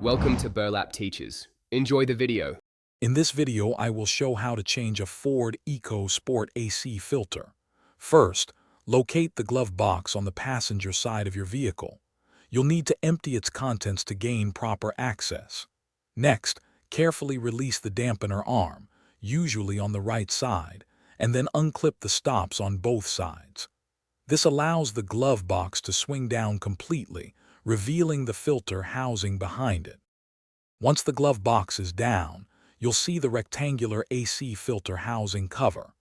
Welcome to Burlap Teachers. Enjoy the video. In this video, I will show how to change a Ford Ecosport AC filter. First, locate the glove box on the passenger side of your vehicle. You'll need to empty its contents to gain proper access. Next, carefully release the dampener arm, usually on the right side, and then unclip the stops on both sides. This allows the glove box to swing down completely, revealing the filter housing behind it. Once the glove box is down, you'll see the rectangular AC filter housing cover.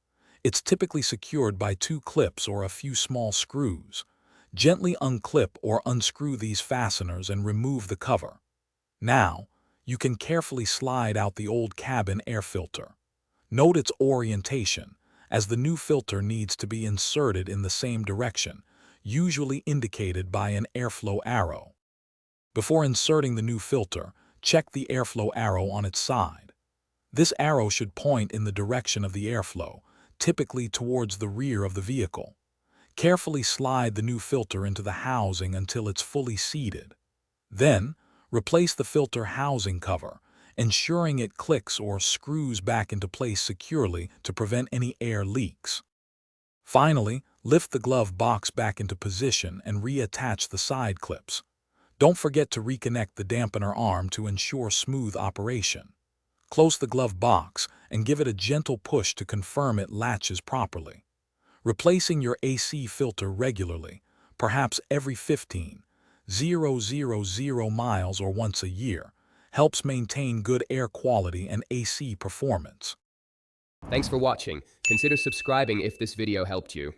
It's typically secured by 2 clips or a few small screws. Gently unclip or unscrew these fasteners and remove the cover. Now, you can carefully slide out the old cabin air filter. Note its orientation, as the new filter needs to be inserted in the same direction, usually indicated by an airflow arrow. Before inserting the new filter, check the airflow arrow on its side. This arrow should point in the direction of the airflow, typically towards the rear of the vehicle. Carefully slide the new filter into the housing until it's fully seated. Then, replace the filter housing cover, ensuring it clicks or screws back into place securely to prevent any air leaks. Finally, lift the glove box back into position and reattach the side clips. Don't forget to reconnect the dampener arm to ensure smooth operation. Close the glove box and give it a gentle push to confirm it latches properly. Replacing your AC filter regularly, perhaps every 15,000 miles or once a year, helps maintain good air quality and AC performance. Thanks for watching. Consider subscribing if this video helped you.